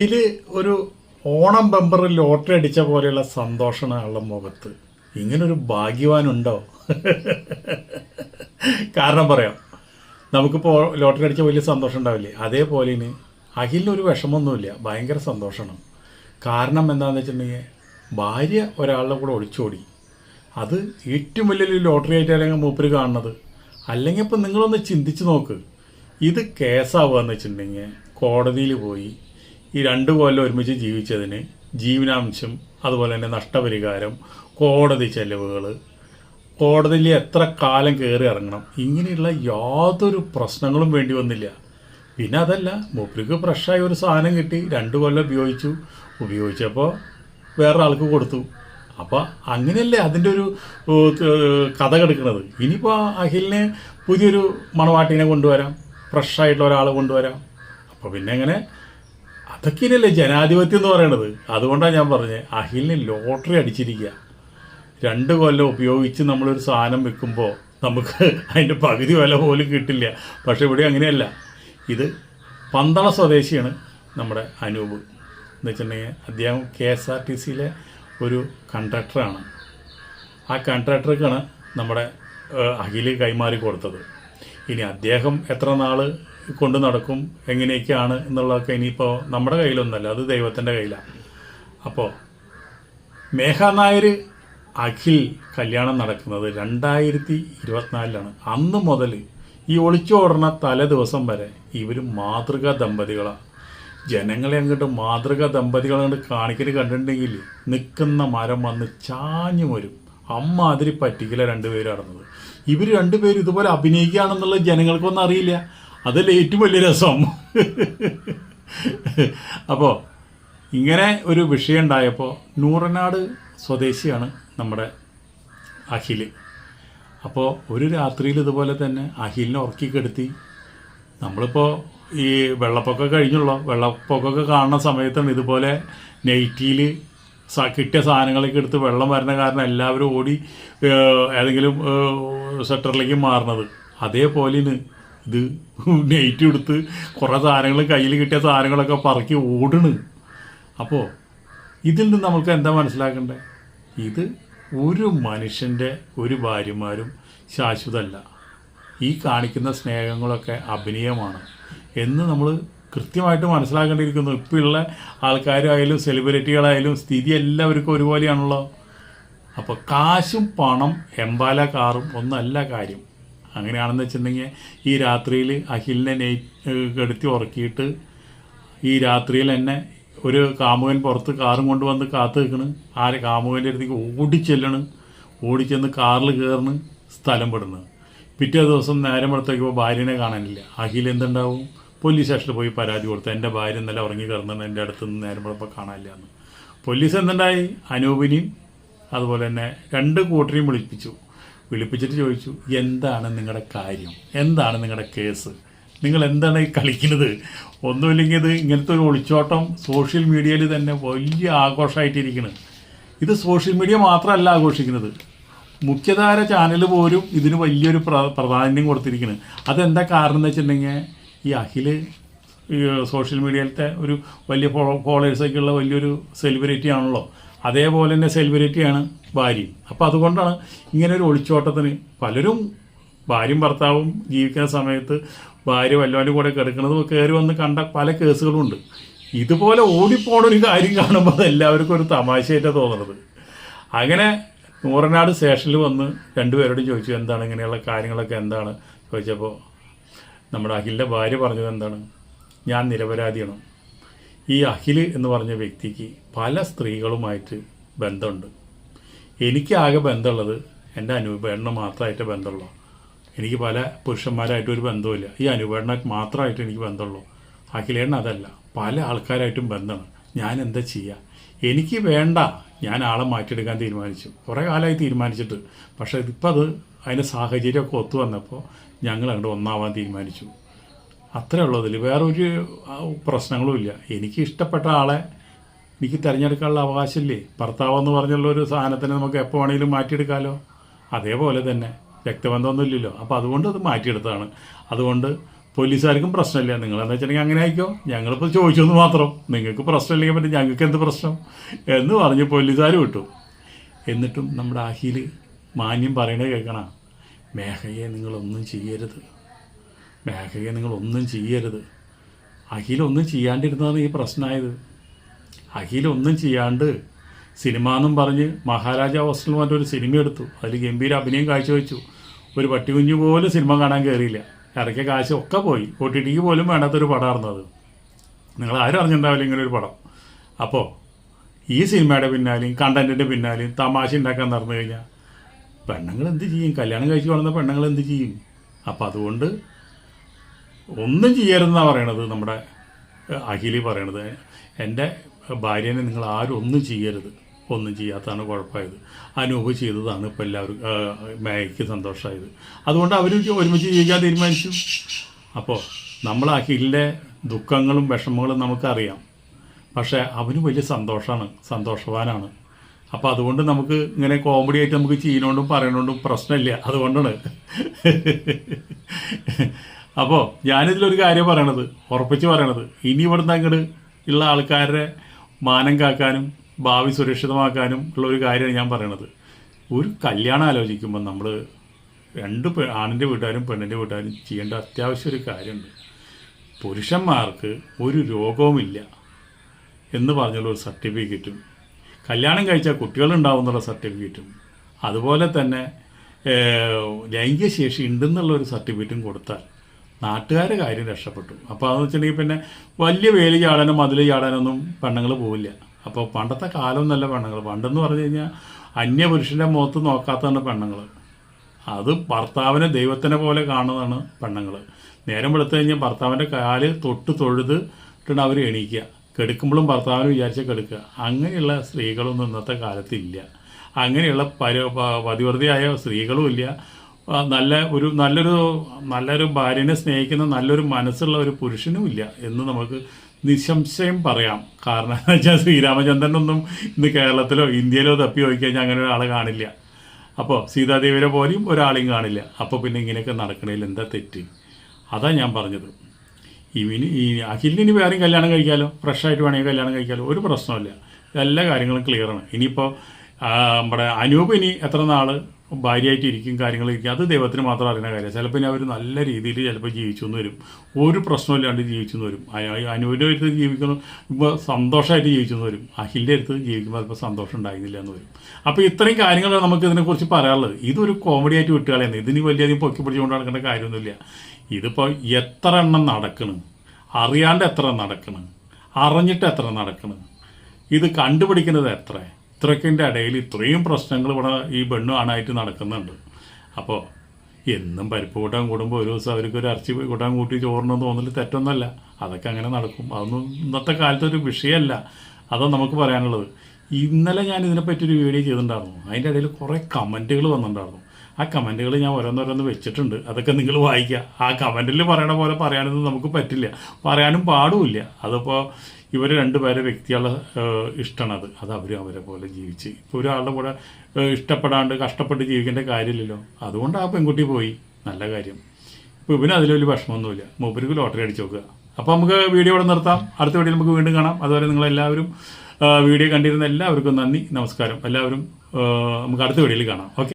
ഇതിൽ ഒരു ഓണം ബമ്പറിൽ ലോട്ടറി അടിച്ച പോലെയുള്ള സന്തോഷമാണ് ആളുടെ മുഖത്ത്. ഇങ്ങനൊരു ഭാഗ്യവാനുണ്ടോ? കാരണം പറയാം, നമുക്കിപ്പോൾ ലോട്ടറി അടിച്ച വലിയ സന്തോഷം ഉണ്ടാവില്ലേ, അതേപോലെ അഖിലിനൊരു വിഷമമൊന്നുമില്ല, ഭയങ്കര സന്തോഷമാണ്. കാരണം എന്താണെന്ന് വെച്ചിട്ടുണ്ടെങ്കിൽ ഭാര്യ ഒരാളുടെ കൂടെ ഒളിച്ചോടി. അത് ഏറ്റവും വലിയൊരു ലോട്ടറി ആയിട്ടാണെങ്കിൽ മൂപ്പര് കാണുന്നത്. അല്ലെങ്കിൽ ഇപ്പം നിങ്ങളൊന്ന് ചിന്തിച്ച് നോക്ക്, ഇത് കേസാവുകയെന്ന് വെച്ചിട്ടുണ്ടെങ്കിൽ കോടതിയിൽ പോയി ഈ 2 കൊല്ലം ഒരുമിച്ച് ജീവിച്ചതിന് ജീവനാംശം, അതുപോലെ തന്നെ നഷ്ടപരിഹാരം, കോടതി ചെലവുകൾ, കോടതിയിൽ എത്ര കാലം കയറി ഇറങ്ങണം, ഇങ്ങനെയുള്ള യാതൊരു പ്രശ്നങ്ങളും വേണ്ടി വന്നില്ല. പിന്നെ അതല്ല, മൂപ്പർക്ക് ഫ്രഷായ ഒരു സാധനം കിട്ടി, 2 കൊല്ലം ഉപയോഗിച്ചപ്പോൾ വേറെ ആൾക്ക് കൊടുത്തു. അപ്പോൾ അങ്ങനെയല്ലേ അതിൻ്റെ ഒരു കഥ കിടക്കുന്നത്. ഇനിയിപ്പോൾ അഖിലിന് പുതിയൊരു മണവാട്ടിനെ കൊണ്ടുവരാം, ഫ്രഷായിട്ടുള്ള ഒരാളെ കൊണ്ടുവരാം. അപ്പോൾ പിന്നെ എങ്ങനെ, അതൊക്കെയല്ലേ ജനാധിപത്യം എന്ന് പറയണത്. അതുകൊണ്ടാണ് ഞാൻ പറഞ്ഞത്, അഖിലിന് ലോട്ടറി അടിച്ചിരിക്കുക. 2 കൊല്ലം ഉപയോഗിച്ച് നമ്മളൊരു സാധനം വിൽക്കുമ്പോൾ നമുക്ക് അതിൻ്റെ പകുതി വില പോലും കിട്ടില്ല. പക്ഷെ ഇവിടെ അങ്ങനെയല്ല. ഇത് പന്തള സ്വദേശിയാണ് നമ്മുടെ അനൂപ് എന്ന് വെച്ചിട്ടുണ്ടെങ്കിൽ. അദ്ദേഹം KSRTCയിലെ ഒരു കണ്ടക്ടറാണ്. ആ കണ്ടക്ടർക്കാണ് നമ്മുടെ അഖില് കൈമാറി കൊടുത്തത്. ഇനി അദ്ദേഹം എത്ര നാൾ കൊണ്ട് നടക്കും, എങ്ങനെയൊക്കെയാണ് എന്നുള്ളതൊക്കെ ഇനിയിപ്പോൾ നമ്മുടെ കയ്യിലൊന്നല്ല, അത് ദൈവത്തിൻ്റെ കയ്യിലാണ്. അപ്പോൾ മേഘ നായർ അഖിൽ കല്യാണം നടക്കുന്നത് 2024 അന്ന് മുതൽ ഈ ഒളിച്ചോടുന്ന തലേ ദിവസം വരെ ഇവർ മാതൃകാ ദമ്പതികളാണ്. ജനങ്ങളെ അങ്ങോട്ട് മാതൃകാ ദമ്പതികളെ അങ്ങോട്ട് കാണിക്കൽ കണ്ടിട്ടുണ്ടെങ്കിൽ നിൽക്കുന്ന മരം വന്ന് ചാഞ്ഞു വരും. അമ്മാതിരി പറ്റിക്കില്ല 2 പേര് നടന്നത്. ഇവർ 2 പേരും ഇതുപോലെ അഭിനയിക്കുകയാണെന്നുള്ളത് ജനങ്ങൾക്കൊന്നും അറിയില്ല. അതല്ലേ ഏറ്റവും വലിയ രസം. അപ്പോൾ ഇങ്ങനെ ഒരു വിഷയം ഉണ്ടായപ്പോൾ നൂറനാട് സ്വദേശിയാണ് നമ്മുടെ അഖിൽ. അപ്പോൾ ഒരു രാത്രിയിൽ ഇതുപോലെ തന്നെ അഖിലിനെ ഉറക്കിക്കെടുത്തി. നമ്മളിപ്പോൾ ഈ വെള്ളപ്പൊക്കം കഴിഞ്ഞുള്ളൂ, വെള്ളപ്പൊക്കമൊക്കെ കാണുന്ന സമയത്താണ് ഇതുപോലെ നൈറ്റിയിൽ കിട്ടിയ സാധനങ്ങളൊക്കെ എടുത്ത് വെള്ളം വരുന്ന കാരണം എല്ലാവരും ഓടി ഏതെങ്കിലും സെക്ടറിലേക്ക് മാറുന്നത്. അതേപോലെ ഇത് നെയ്റ്റ് എടുത്ത് കുറേ സാധനങ്ങൾ, കയ്യിൽ കിട്ടിയ സാധനങ്ങളൊക്കെ പറക്കി ഓടണ്. അപ്പോൾ ഇതിൽ നിന്ന് നമുക്ക് എന്താ മനസ്സിലാക്കേണ്ടത്? ഇത് ഒരു മനുഷ്യൻ്റെ ഒരു ഭാര്യമാരും ശാശ്വതമല്ല. ഈ കാണിക്കുന്ന സ്നേഹങ്ങളൊക്കെ അഭിനയമാണ് എന്ന് നമ്മൾ കൃത്യമായിട്ട് മനസ്സിലാക്കേണ്ടിയിരിക്കുന്നു. ഇപ്പോഴുള്ള ആൾക്കാരായാലും സെലിബ്രിറ്റികളായാലും സ്ഥിതി എല്ലാവർക്കും ഒരുപോലെയാണല്ലോ. അപ്പോൾ കാശും പണം എംബാല കാറും ഒന്നല്ല കാര്യം. അങ്ങനെയാണെന്ന് വെച്ചിട്ടുണ്ടെങ്കിൽ ഈ രാത്രിയിൽ അഖിലിനെ കെടുത്തി ഉറക്കിയിട്ട് ഈ രാത്രിയിൽ തന്നെ ഒരു കാമുകൻ പുറത്ത് കാറും കൊണ്ടുവന്ന് കാത്തു നിൽക്കണ്. ആ കാമുകൻ്റെ അടുത്തേക്ക് ഓടിച്ചെന്ന് കാറിൽ കയറണ്, സ്ഥലം പെടുന്നു. പിറ്റേ ദിവസം നേരം എടുത്തേക്കുമ്പോൾ ഭാര്യനെ കാണാനില്ല. അഖിൽ എന്തുണ്ടാവും? പോലീസ് സ്റ്റേഷനിൽ പോയി പരാതി കൊടുത്തു, എൻ്റെ ഭാര്യ ഇന്നലെ ഉറങ്ങി കിടന്നാണ്, എൻ്റെ അടുത്ത് നിന്ന് നേരം എടുപ്പോൾ കാണാനില്ല എന്ന്. പോലീസ് എന്തുണ്ടായി? അനൂപിനെയും അതുപോലെ തന്നെ 2 കൂട്ടരെയും വിളിപ്പിച്ചിട്ട് ചോദിച്ചു, എന്താണ് നിങ്ങളുടെ കാര്യം, എന്താണ് നിങ്ങളുടെ കേസ്, നിങ്ങൾ എന്താണ് ഈ കളിക്കുന്നത്? ഒന്നുമില്ലെങ്കിൽ ഇത് ഇങ്ങനത്തെ ഒരു ഒളിച്ചോട്ടം സോഷ്യൽ മീഡിയയിൽ തന്നെ വലിയ ആഘോഷമായിട്ടിരിക്കുന്നത്. ഇത് സോഷ്യൽ മീഡിയ മാത്രമല്ല ആഘോഷിക്കുന്നത്, മുഖ്യധാര ചാനൽ പോലും ഇതിന് വലിയൊരു പ്രാധാന്യം കൊടുത്തിരിക്കുന്നത്. അതെന്താ കാരണം എന്ന് വെച്ചിട്ടുണ്ടെങ്കിൽ ഈ അഖില് സോഷ്യൽ മീഡിയയിലത്തെ ഒരു വലിയ ഫോളോവേഴ്സൊക്കെ ഉള്ള വലിയൊരു സെലിബ്രിറ്റി ആണല്ലോ. അതേപോലെ തന്നെ സെലിബ്രിറ്റിയാണ് ഭാര്യയും. അപ്പോൾ അതുകൊണ്ടാണ് ഇങ്ങനെ ഒരു ഒളിച്ചോട്ടത്തിന് പലരും, ഭാര്യയും ഭർത്താവും ജീവിക്കുന്ന സമയത്ത് ഭാര്യ വല്ലവൻ്റെ കൂടെ കിടക്കുന്നത് കയറി വന്ന് കണ്ട പല കേസുകളുമുണ്ട്. ഇതുപോലെ ഓടിപ്പോണൊരു കാര്യം കാണുമ്പോൾ അത് എല്ലാവർക്കും ഒരു തമാശയായിട്ടാണ് തോന്നുന്നത്. അങ്ങനെ നൂറനാട് സ്റ്റേഷനിൽ വന്ന് 2 പേരോടും ചോദിച്ചു, എന്താണ് ഇങ്ങനെയുള്ള കാര്യങ്ങളൊക്കെ എന്താണ് ചോദിച്ചപ്പോൾ നമ്മുടെ അഖിലിൻ്റെ ഭാര്യ പറഞ്ഞത് എന്താണ്? ഞാൻ നിരപരാധിയാണ്. ഈ അഖിൽ എന്ന് പറഞ്ഞ വ്യക്തിക്ക് പല സ്ത്രീകളുമായിട്ട് ബന്ധമുണ്ട്. എനിക്ക് ആകെ ബന്ധമുള്ളത് എൻ്റെ അനൂപേണ്ണ മാത്രമായിട്ട് ബന്ധമുള്ളൂ. എനിക്ക് പല പുരുഷന്മാരായിട്ടും ഒരു ബന്ധവുമില്ല. ഈ അനൂപേണ്ണ മാത്രമായിട്ട് എനിക്ക് ബന്ധമുള്ളൂ. അഖിലേണ്ണ അതല്ല, പല ആൾക്കാരായിട്ടും ബന്ധമാണ്. ഞാൻ എന്താ ചെയ്യുക? എനിക്ക് വേണ്ട, ഞാൻ ആളെ മാറ്റിയെടുക്കാൻ തീരുമാനിച്ചു. കുറേ കാലമായി തീരുമാനിച്ചിട്ട്. പക്ഷേ ഇതിപ്പോൾ അതിൻ്റെ സാഹചര്യമൊക്കെ ഒത്തു വന്നപ്പോൾ ഞങ്ങൾ അങ്ങോട്ട് ഒന്നാവാൻ തീരുമാനിച്ചു. അത്രേ ഉള്ളതിൽ വേറൊരു പ്രശ്നങ്ങളും ഇല്ല. എനിക്ക് ഇഷ്ടപ്പെട്ട ആളെ എനിക്ക് തിരഞ്ഞെടുക്കാനുള്ള അവകാശമില്ലേ? ഭർത്താവെന്ന് പറഞ്ഞുള്ളൊരു സാധനത്തിന് നമുക്ക് എപ്പോൾ വേണമെങ്കിലും മാറ്റിയെടുക്കാമല്ലോ. അതേപോലെ തന്നെ രക്തബന്ധമൊന്നും ഇല്ലല്ലോ. അപ്പോൾ അതുകൊണ്ട് അത് മാറ്റിയെടുത്തതാണ്. അതുകൊണ്ട് പോലീസുകാർക്കും പ്രശ്നമില്ല, നിങ്ങളെന്താ വെച്ചിട്ടുണ്ടെങ്കിൽ അങ്ങനെ ആയിക്കോ, ഞങ്ങളിപ്പോൾ ചോദിച്ചെന്ന് മാത്രം, നിങ്ങൾക്ക് പ്രശ്നമില്ലെങ്കിൽ പറ്റും, ഞങ്ങൾക്ക് എന്ത് പ്രശ്നം എന്ന് പറഞ്ഞ് പോലീസുകാർ വിട്ടു. എന്നിട്ടും നമ്മുടെ അഖിൽ മാന്യം പറയണത് കേൾക്കണം, മേഘയെ നിങ്ങളൊന്നും ചെയ്യരുത്, മേഘയെ നിങ്ങളൊന്നും ചെയ്യരുത്. അഖിലൊന്നും ചെയ്യാണ്ടിരുന്നതാണ് ഈ പ്രശ്നമായത്. അഖിലൊന്നും ചെയ്യാണ്ട് സിനിമ എന്നും പറഞ്ഞ് മഹാരാജ ഹോസ്റ്റൽ പറഞ്ഞൊരു സിനിമ എടുത്തു, അതിൽ ഗംഭീര അഭിനയം കാഴ്ചവെച്ചു. ഒരു പട്ടികുഞ്ഞു പോലും സിനിമ കാണാൻ കയറിയില്ല, ഇറക്കിയ കാശ് ഒക്കെ പോയി. OTT പോലും വേണ്ടാത്തൊരു പടമായിരുന്നു അത്. നിങ്ങൾ ആരും അറിഞ്ഞിട്ടുണ്ടാവില്ല ഇങ്ങനെ ഒരു പടം. അപ്പോൾ ഈ സിനിമയുടെ പിന്നാലെയും കണ്ടൻറ്റിൻ്റെ പിന്നാലെയും തമാശ ഉണ്ടാക്കാൻ നടന്നു കഴിഞ്ഞാൽ പെണ്ണുങ്ങൾ എന്ത് ചെയ്യും? കല്യാണം കഴിച്ച് വളർന്ന പെണ്ണുങ്ങൾ എന്ത് ചെയ്യും? അപ്പോൾ അതുകൊണ്ട് ഒന്നും ചെയ്യരുതെന്നാണ് പറയണത് നമ്മുടെ അഖിലി പറയണത്. എൻ്റെ ഭാര്യനെ നിങ്ങൾ ആരും ഒന്നും ചെയ്യരുത്, ഒന്നും ചെയ്യാത്തതാണ് കുഴപ്പമായത്. അനൂപ് ചെയ്തതാണ് ഇപ്പോൾ എല്ലാവരും മേഘയ്ക്ക് സന്തോഷമായത്. അതുകൊണ്ട് അവർ ഒരുമിച്ച് ജീവിക്കാൻ തീരുമാനിച്ചു. അപ്പോൾ നമ്മൾ അഖിലിൻ്റെ ദുഃഖങ്ങളും വിഷമങ്ങളും നമുക്കറിയാം, പക്ഷേ അവന് വലിയ സന്തോഷമാണ്, സന്തോഷവാനാണ്. അപ്പോൾ അതുകൊണ്ട് നമുക്ക് ഇങ്ങനെ കോമഡി ആയിട്ട് നമുക്ക് ചെയ്യുന്നതുകൊണ്ടും പറയണോണ്ടും പ്രശ്നമില്ല. അതുകൊണ്ടാണ്. അപ്പോൾ ഞാനിതിലൊരു കാര്യം പറയണത്, ഉറപ്പിച്ച് പറയണത്, ഇനി ഇവിടുന്ന് അങ്ങോട്ട് ഉള്ള ആൾക്കാരുടെ മാനം കാക്കാനും ഭാവി സുരക്ഷിതമാക്കാനും ഉള്ള ഒരു കാര്യമാണ് ഞാൻ പറയണത്. ഒരു കല്യാണം ആലോചിക്കുമ്പോൾ നമ്മൾ ആണിൻ്റെ വീട്ടുകാരും പെണ്ണിൻ്റെ വീട്ടുകാരും ചെയ്യേണ്ട അത്യാവശ്യം ഒരു കാര്യമുണ്ട്. പുരുഷന്മാർക്ക് ഒരു രോഗവുമില്ല എന്ന് പറഞ്ഞുള്ള ഒരു സർട്ടിഫിക്കറ്റും, കല്യാണം കഴിച്ചാൽ കുട്ടികളുണ്ടാവും എന്നുള്ള സർട്ടിഫിക്കറ്റും, അതുപോലെ തന്നെ ലൈംഗിക ശേഷി ഉണ്ടെന്നുള്ളൊരു സർട്ടിഫിക്കറ്റും കൊടുത്താൽ നാട്ടുകാരുടെ കാര്യം രക്ഷപ്പെട്ടു. അപ്പോൾ അതെന്ന് വെച്ചിട്ടുണ്ടെങ്കിൽ പിന്നെ വലിയ വേലി ചാടാനോ മതിൽ ചാടാനൊന്നും പെണ്ണുങ്ങൾ പോവില്ല. അപ്പോൾ പണ്ടത്തെ കാലം എന്നല്ല പെണ്ണുങ്ങൾ, പണ്ടെന്ന് പറഞ്ഞു കഴിഞ്ഞാൽ അന്യപുരുഷൻ്റെ മുഖത്ത് നോക്കാത്തതാണ് പെണ്ണുങ്ങൾ. അത് ഭർത്താവിനെ ദൈവത്തിനെ പോലെ കാണുന്നതാണ് പെണ്ണുങ്ങൾ. നേരം വെളുത്തു കഴിഞ്ഞാൽ ഭർത്താവിൻ്റെ കാല് തൊട്ട് തൊഴുതിട്ടാണ് അവർ എണീക്കുക, കെടുക്കുമ്പോഴും ഭർത്താവിനെ വിചാരിച്ച കെടുക്കുക. അങ്ങനെയുള്ള സ്ത്രീകളൊന്നും ഇന്നത്തെ കാലത്തില്ല. അങ്ങനെയുള്ള പതിവ്രതയായ സ്ത്രീകളും ഇല്ല. നല്ലൊരു ഭാര്യനെ സ്നേഹിക്കുന്ന നല്ലൊരു മനസ്സുള്ള ഒരു പുരുഷനും ഇല്ല എന്ന് നമുക്ക് നിസ്സംശയം പറയാം. കാരണം എന്ന് വെച്ചാൽ ശ്രീരാമചന്ദ്രനൊന്നും ഇന്ന് കേരളത്തിലോ ഇന്ത്യയിലോ തപ്പി നോക്കിക്കഴിഞ്ഞാൽ അങ്ങനെ ഒരാളെ കാണില്ല. അപ്പോൾ സീതാദേവിയെ പോലെയും ഒരാളെയും കാണില്ല. അപ്പോൾ പിന്നെ ഇങ്ങനെയൊക്കെ നടക്കണതിൽ എന്താ തെറ്റ്? അതാണ് ഞാൻ പറഞ്ഞത്. ഈ അഖിലിന് വേറെയും കല്യാണം കഴിക്കാമല്ലോ, ഫ്രഷായിട്ട് വേണമെങ്കിൽ കല്യാണം കഴിക്കാമല്ലോ, ഒരു പ്രശ്നമില്ല. എല്ലാ കാര്യങ്ങളും ക്ലിയറാണ്. ഇനിയിപ്പോൾ നമ്മുടെ അനൂപ് ഇനി എത്ര നാൾ ഭാര്യയായിട്ട് ഇരിക്കും, കാര്യങ്ങളിരിക്കും, അത് ദൈവത്തിന് മാത്രം അറിയുന്ന കാര്യം. ചിലപ്പോൾ ഇനി അവർ നല്ല രീതിയിൽ ചിലപ്പോൾ ജീവിച്ചു എന്ന് വരും, ഒരു പ്രശ്നമില്ലാണ്ട് ജീവിച്ചു എന്ന് വരും. അനൂപിൻ്റെ അടുത്ത് ജീവിക്കുന്നു ഇപ്പോൾ സന്തോഷമായിട്ട് ജീവിച്ചു എന്ന് വരും, അഖിലിൻ്റെ അടുത്ത് ജീവിക്കുമ്പോൾ ചിലപ്പോൾ സന്തോഷം ഉണ്ടായിരുന്നില്ല എന്ന് വരും. അപ്പോൾ ഇത്രയും കാര്യങ്ങളാണ് നമുക്ക് ഇതിനെക്കുറിച്ച് പറയാനുള്ളത്. ഇതൊരു കോമഡി ആയിട്ട് വിട്ടുകളയുന്നത്, ഇതിന് വലിയധികം പൊക്കി പിടിച്ചുകൊണ്ട് നടക്കേണ്ട കാര്യമൊന്നുമില്ല. ഇതിപ്പോൾ എത്ര എണ്ണം നടക്കണം, അറിയാണ്ട് എത്ര നടക്കണം, അറിഞ്ഞിട്ട് എത്ര നടക്കണം, ഇത് കണ്ടുപിടിക്കുന്നത് ഇത്രയ്ക്കിൻ്റെ ഇടയിൽ ഇത്രയും പ്രശ്നങ്ങൾ ഇവിടെ ഈ പെണ്ണും ആണായിട്ട് നടക്കുന്നുണ്ട്. അപ്പോൾ എന്നും പരിപ്പ് കൂട്ടാൻ കൂടുമ്പോൾ ഒരു ദിവസം അവർക്കൊരു ഇറച്ചി കൂട്ടാൻ കൂട്ടി ചോറിനൊന്നും തോന്നൽ തെറ്റൊന്നുമല്ല, അതൊക്കെ അങ്ങനെ നടക്കും. അതൊന്നും ഇന്നത്തെ കാലത്തൊരു വിഷയമല്ല. അതാണ് നമുക്ക് പറയാനുള്ളത്. ഇന്നലെ ഞാൻ ഇതിനെപ്പറ്റിയൊരു വീഡിയോ ചെയ്തിട്ടുണ്ടായിരുന്നു, അതിൻ്റെ ഇടയിൽ കുറേ കമൻറ്റുകൾ വന്നിട്ടുണ്ടായിരുന്നു. ആ കമൻറ്റുകൾ ഞാൻ ഓരോന്നോരോന്ന് വെച്ചിട്ടുണ്ട്, അതൊക്കെ നിങ്ങൾ വായിക്കുക. ആ കമൻറ്റിൽ പറയണ പോലെ പറയാനൊന്നും നമുക്ക് പറ്റില്ല, പറയാനും പാടുമില്ല. അതിപ്പോൾ ഇവർ രണ്ടുപേരെ വ്യക്തികളുടെ ഇഷ്ടമാണ്, അത് അവരെ പോലെ ജീവിച്ച് ഇപ്പോൾ ഒരാളുടെ കൂടെ ഇഷ്ടപ്പെടാണ്ട് കഷ്ടപ്പെട്ട് ജീവിക്കേണ്ട കാര്യമില്ലല്ലോ. അതുകൊണ്ട് ആ പെൺകുട്ടി പോയി, നല്ല കാര്യം. ഇപ്പോൾ ഇവന് അതിൽ വലിയ വിഷമമൊന്നുമില്ല, മൂപ്പർക്ക് ലോട്ടറി അടിച്ച് നോക്കുക. അപ്പോൾ നമുക്ക് വീഡിയോ ഇവിടെ നിർത്താം, അടുത്ത വീഡിയോ നമുക്ക് വീണ്ടും കാണാം. അതുവരെ നിങ്ങളെല്ലാവരും വീഡിയോ കണ്ടിരുന്ന എല്ലാവർക്കും നന്ദി, നമസ്കാരം. എല്ലാവരും നമുക്ക് അടുത്ത വീഡിയോയിൽ കാണാം. ഓക്കെ.